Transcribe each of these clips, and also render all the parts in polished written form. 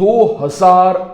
2000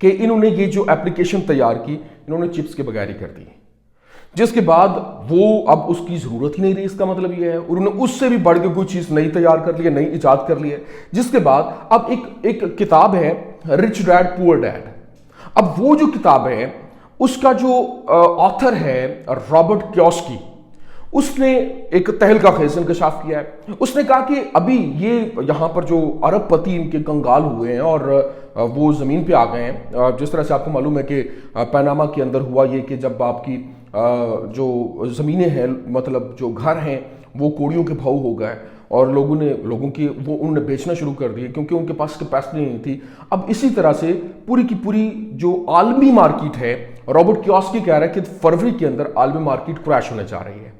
کہ انہوں نے یہ جو اپلیکیشن تیار کی انہوں نے چپس کے بغیر ہی کر دی، جس کے بعد وہ اب اس کی ضرورت ہی نہیں رہی۔ اس کا مطلب یہ ہے انہوں نے اس سے بھی بڑھ کے کوئی چیز نئی تیار کر لی ہے، نئی ایجاد کر لی ہے، جس کے بعد اب ایک کتاب ہے رچ ڈیڈ پور ڈیڈ۔ اب وہ جو کتاب ہے اس کا جو آتھر ہے رابرٹ کیوسکی، اس نے ایک تہلکہ خیز انکشاف کیا ہے۔ اس نے کہا کہ ابھی یہ یہاں پر جو عرب پتی ان کے کنگال ہوئے ہیں اور وہ زمین پہ آ گئے ہیں، جس طرح سے آپ کو معلوم ہے کہ پیناما کے اندر ہوا یہ کہ جب آپ کی جو زمینیں ہیں، مطلب جو گھر ہیں، وہ کوڑیوں کے بھاؤ ہو گئے اور انہوں نے بیچنا شروع کر دیے کیونکہ ان کے پاس کیپیسٹی نہیں تھی۔ اب اسی طرح سے پوری کی پوری جو عالمی مارکیٹ ہے، رابرٹ کیوسکی کہہ رہا ہے کہ فروری کے اندر عالمی مارکیٹ کریش ہونے جا رہی ہے،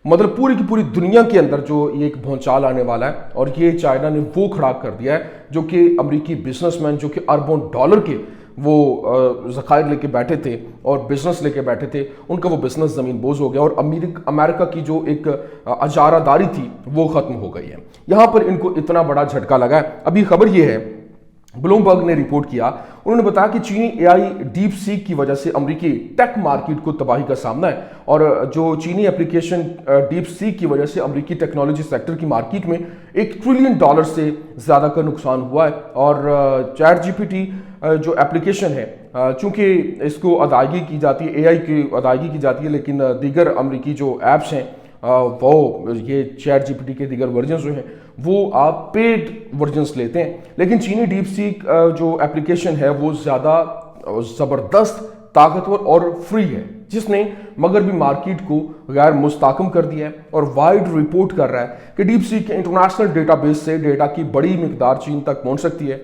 مطلب پوری کی پوری دنیا کے اندر جو یہ ایک بھونچال آنے والا ہے۔ اور یہ چائنا نے وہ کھڑا کر دیا ہے جو کہ امریکی بزنس مین جو کہ اربوں ڈالر کے وہ ذخائر لے کے بیٹھے تھے اور بزنس لے کے بیٹھے تھے، ان کا وہ بزنس زمین بوز ہو گیا اور امریکہ کی جو ایک اجارہ داری تھی وہ ختم ہو گئی ہے۔ یہاں پر ان کو اتنا بڑا جھٹکا لگا ہے۔ ابھی خبر یہ ہے، بلومبرگ نے رپورٹ کیا، انہوں نے بتایا کہ چینی اے آئی ڈیپ سیک کی وجہ سے امریکی ٹیک مارکیٹ کو تباہی کا سامنا ہے، اور جو چینی اپلیکیشن ڈیپ سیک کی وجہ سے امریکی ٹیکنالوجی سیکٹر کی مارکیٹ میں $1 ٹریلین سے زیادہ کا نقصان ہوا ہے۔ اور چیٹ جی پی ٹی جو اپلیکیشن ہے، چونکہ اس کو ادائیگی کی جاتی ہے، اے آئی کی ادائیگی کی جاتی ہے، لیکن دیگر امریکی جو ایپس ہیں وہ یہ چیٹ جی پی ٹی کے دیگر ورژنز جو ہیں وہ آپ پیڈ ورژنز لیتے ہیں، لیکن چینی ڈیپ سیک جو اپلیکیشن ہے وہ زیادہ زبردست، طاقتور اور فری ہے، جس نے مغربی مارکیٹ کو غیر مستحکم کر دیا ہے۔ اور وائڈ رپورٹ کر رہا ہے کہ ڈیپ سیک کے انٹرنیشنل ڈیٹا بیس سے ڈیٹا کی بڑی مقدار چین تک پہنچ سکتی ہے،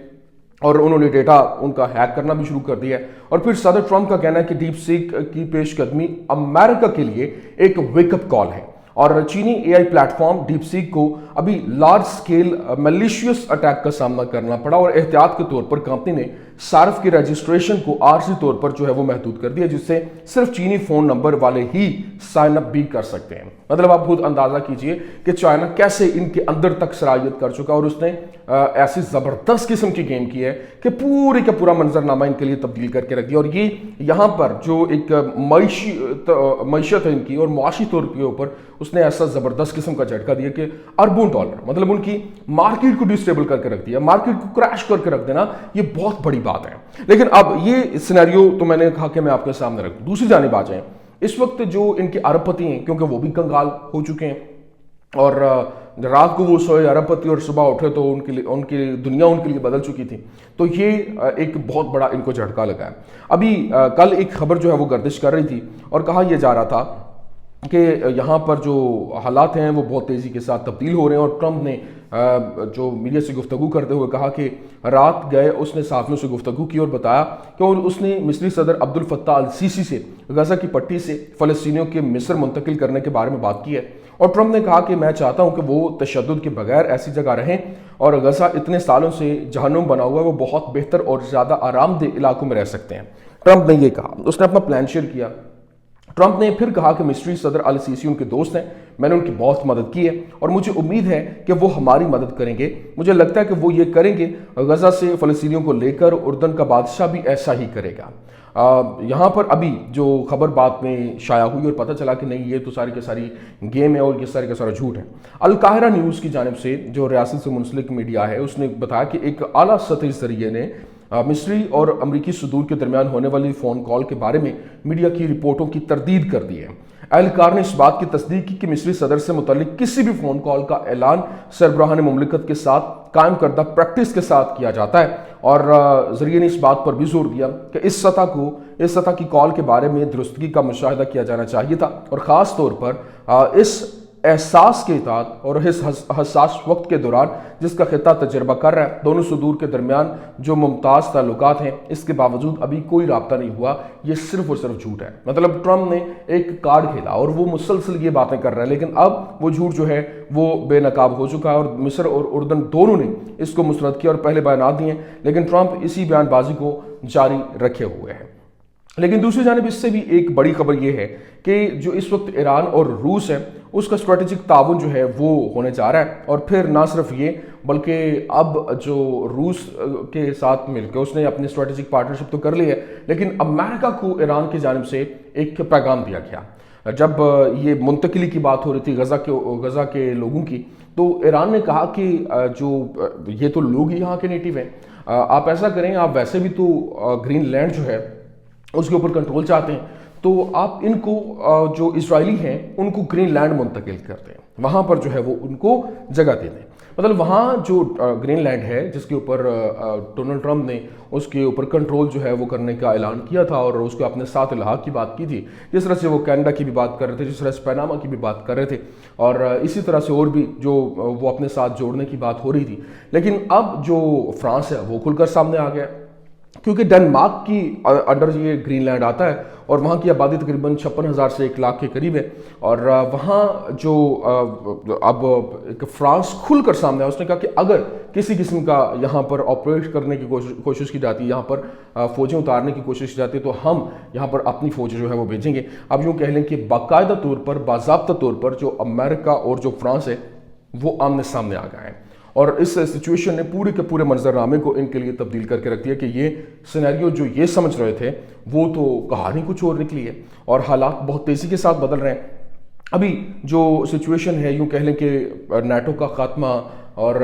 اور انہوں نے ڈیٹا ان کا ہیک کرنا بھی شروع کر دیا ہے۔ اور پھر صدر ٹرمپ کا کہنا ہے کہ ڈیپ سیک کی پیش قدمی امریکہ کے لیے ایک ویک اپ کال ہے، اور چینی اے آئی پلیٹ فارم ڈیپ سیک کو ابھی لارج سکیل میلیشیس اٹیک کا سامنا کرنا پڑا، اور احتیاط کے طور پر کمپنی نے صارف کی رجسٹریشن کو عارضی طور پر جو ہے وہ محدود کر دیا، جس سے صرف چینی فون نمبر والے ہی سائن اپ بھی کر سکتے ہیں۔ مطلب آپ خود اندازہ کیجئے کہ چائنا کیسے ان کے اندر تک صلاحیت کر چکا، اور اس نے ایسی زبردست قسم کی گیم کی ہے کہ پوری کا پورا منظرنامہ ان کے لیے تبدیل کر کے رکھ دیا۔ اور یہ یہاں پر جو ایک معیشت ہے ان کی اور معاشی طور کے اوپر اس نے ایسا زبردست قسم کا جھٹکا دیا کہ اربوں ڈالر، مطلب ان کی مارکیٹ کو ڈسٹیبل کر کے رکھ دیا، مارکیٹ کو کریش کر کے رکھ دینا، یہ بہت بڑی بات ہے۔ لیکن اب یہ سینیریو تو میں نے کہا کہ میں آپ کے سامنے رکھ دوں۔ دوسری جانب آ جائیں، اس وقت جو ان کے ارب پتی ہیں، کیونکہ وہ بھی کنگال ہو چکے ہیں، اور رات کو وہ سوئے ارب پتی اور صبح اٹھے تو ان کی دنیا ان کے لیے بدل چکی تھی، تو یہ ایک بہت بڑا ان کو جھٹکا لگا ہے۔ ابھی کل ایک خبر جو ہے وہ گردش کر رہی تھی اور کہا یہ جا رہا تھا کہ یہاں پر جو حالات ہیں وہ بہت تیزی کے ساتھ تبدیل ہو رہے ہیں، اور ٹرمپ نے جو میڈیا سے گفتگو کرتے ہوئے کہا کہ رات گئے اس نے صحافیوں سے گفتگو کی اور بتایا کہ اس نے مصری صدر عبد الفتاح السیسی سے غزہ کی پٹی سے فلسطینیوں کے مصر منتقل کرنے کے بارے میں بات کی ہے، اور ٹرمپ نے کہا کہ میں چاہتا ہوں کہ وہ تشدد کے بغیر ایسی جگہ رہیں، اور غزہ اتنے سالوں سے جہنم بنا ہوا ہے، وہ بہت بہتر اور زیادہ آرام دہ علاقوں میں رہ سکتے ہیں۔ ٹرمپ نے یہ کہا، اس نے اپنا پلان شیئر کیا۔ ٹرمپ نے پھر کہا کہ مصری صدر السیسی ان کے دوست ہیں، میں نے ان کی بہت مدد کی ہے اور مجھے امید ہے کہ وہ ہماری مدد کریں گے، مجھے لگتا ہے کہ وہ یہ کریں گے، غزہ سے فلسطینیوں کو لے کر اردن کا بادشاہ بھی ایسا ہی کرے گا۔ یہاں پر ابھی جو خبر بات میں شائع ہوئی اور پتہ چلا کہ نہیں یہ تو ساری کی ساری گیم ہے اور یہ ساری کا سارا جھوٹ ہے، القاہرہ نیوز کی جانب سے جو ریاست سے منسلک میڈیا ہے اس نے بتایا کہ ایک اعلیٰ سطحی ذریعے نے مصری اور امریکی صدور کے درمیان ہونے والی فون کال کے بارے میں میڈیا کی رپورٹوں کی تردید کر دی ہے۔ اہلکار نے اس بات کی تصدیق کی کہ مصری صدر سے متعلق کسی بھی فون کال کا اعلان سربراہان مملکت کے ساتھ قائم کردہ پریکٹس کے ساتھ کیا جاتا ہے، اور ذریعے نے اس بات پر بھی زور دیا کہ اس سطح کی کال کے بارے میں درستگی کا مشاہدہ کیا جانا چاہیے تھا، اور خاص طور پر اس احساس کے اطاعت اور اس حساس وقت کے دوران جس کا خطہ تجربہ کر رہا ہے، دونوں صدور کے درمیان جو ممتاز تعلقات ہیں اس کے باوجود ابھی کوئی رابطہ نہیں ہوا، یہ صرف اور صرف جھوٹ ہے۔ مطلب ٹرمپ نے ایک کارڈ کھیلا اور وہ مسلسل یہ باتیں کر رہا ہے، لیکن اب وہ جھوٹ جو ہے وہ بے نقاب ہو چکا ہے، اور مصر اور اردن دونوں نے اس کو مسترد کیا اور پہلے بیانات دیے، لیکن ٹرمپ اسی بیان بازی کو جاری رکھے ہوئے ہیں۔ لیکن دوسری جانب اس سے بھی ایک بڑی خبر یہ ہے کہ جو اس وقت ایران اور روس ہے اس کا اسٹریٹجک تعاون جو ہے وہ ہونے جا رہا ہے، اور پھر نہ صرف یہ، بلکہ اب جو روس کے ساتھ مل کے اس نے اپنی اسٹریٹجک پارٹنرشپ تو کر لی ہے، لیکن امریکہ کو ایران کی جانب سے ایک پیغام دیا گیا جب یہ منتقلی کی بات ہو رہی تھی غزہ کے لوگوں کی، تو ایران نے کہا کہ جو یہ تو لوگ ہی یہاں کے نیٹو ہیں، آپ ایسا کریں، آپ ویسے بھی تو گرین لینڈ جو ہے اس کے اوپر کنٹرول چاہتے ہیں، تو آپ ان کو جو اسرائیلی ہیں ان کو گرین لینڈ منتقل کر دیں، وہاں پر جو ہے وہ ان کو جگہ دے دیں۔ مطلب وہاں جو گرین لینڈ ہے جس کے اوپر ڈونلڈ ٹرمپ نے اس کے اوپر کنٹرول جو ہے وہ کرنے کا اعلان کیا تھا اور اس کو اپنے ساتھ الحاق کی بات کی تھی، جس طرح سے وہ کینیڈا کی بھی بات کر رہے تھے، جس طرح سے پیناما کی بھی بات کر رہے تھے، اور اسی طرح سے اور بھی جو وہ اپنے ساتھ جوڑنے کی بات ہو رہی تھی۔ لیکن اب جو فرانس ہے وہ کھل کر سامنے آ گیا، کیونکہ ڈنمارک کی انڈر یہ گرین لینڈ آتا ہے اور وہاں کی آبادی تقریباً 56,000 سے 1 لاکھ کے قریب ہے، اور وہاں جو اب فرانس کھل کر سامنے آیا، اس نے کہا کہ اگر کسی قسم کا یہاں پر آپریٹ کرنے کی کوشش کی جاتی ہے، یہاں پر فوجیں اتارنے کی کوشش کی جاتی ہے، تو ہم یہاں پر اپنی فوج جو ہے وہ بھیجیں گے۔ اب یوں کہہ لیں کہ باقاعدہ طور پر، باضابطہ طور پر جو امریکہ اور جو فرانس ہے وہ آمنے سامنے آ گئے ہیں، اور اس سچویشن نے پورے کے پورے منظرنامے کو ان کے لیے تبدیل کر کے رکھ دیا کہ یہ سینیریو جو یہ سمجھ رہے تھے وہ تو کہانی کچھ اور نکلی ہے، اور حالات بہت تیزی کے ساتھ بدل رہے ہیں۔ ابھی جو سچویشن ہے، یوں کہہ لیں کہ نیٹو کا خاتمہ اور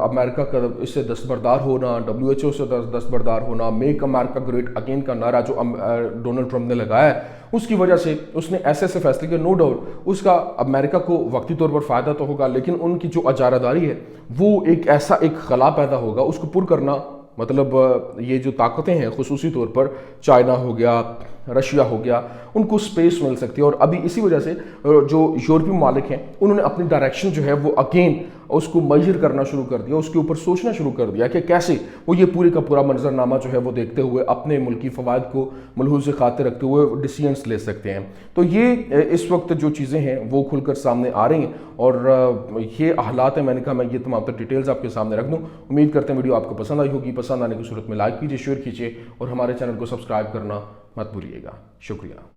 امریکہ کا اس سے دستبردار ہونا، WHO سے دستبردار ہونا، میک امریکہ گریٹ اگین کا نعرہ جو ڈونلڈ ٹرمپ نے لگایا ہے، اس کی وجہ سے اس نے ایسے فیصلے کیے، نو ڈاؤٹ اس کا امریکہ کو وقتی طور پر فائدہ تو ہوگا، لیکن ان کی جو اجارہ داری ہے وہ ایک خلا پیدا ہوگا، اس کو پر کرنا، مطلب یہ جو طاقتیں ہیں خصوصی طور پر چائنا ہو گیا، رشیا ہو گیا، ان کو سپیس مل سکتی ہے، اور ابھی اسی وجہ سے جو یورپی ممالک ہیں انہوں نے اپنی ڈائریکشن جو ہے وہ اگین اس کو میجر کرنا شروع کر دیا، اس کے اوپر سوچنا شروع کر دیا کہ کیسے وہ یہ پورے کا پورا منظرنامہ جو ہے وہ دیکھتے ہوئے اپنے ملکی فوائد کو ملحوظ خاطر رکھتے ہوئے ڈیسیژنز لے سکتے ہیں۔ تو یہ اس وقت جو چیزیں ہیں وہ کھل کر سامنے آ رہی ہیں، اور یہ حالات ہیں۔ میں نے کہا میں یہ تمام تر ڈیٹیلز آپ کے سامنے رکھ دوں۔ امید کرتے ہیں ویڈیو آپ کو پسند آئی ہوگی، پسند آنے کی صورت میں لائک کیجیے، شیئر کیجیے، اور ہمارے چینل کو سبسکرائب کرنا مت بھولیے گا۔ شکریہ۔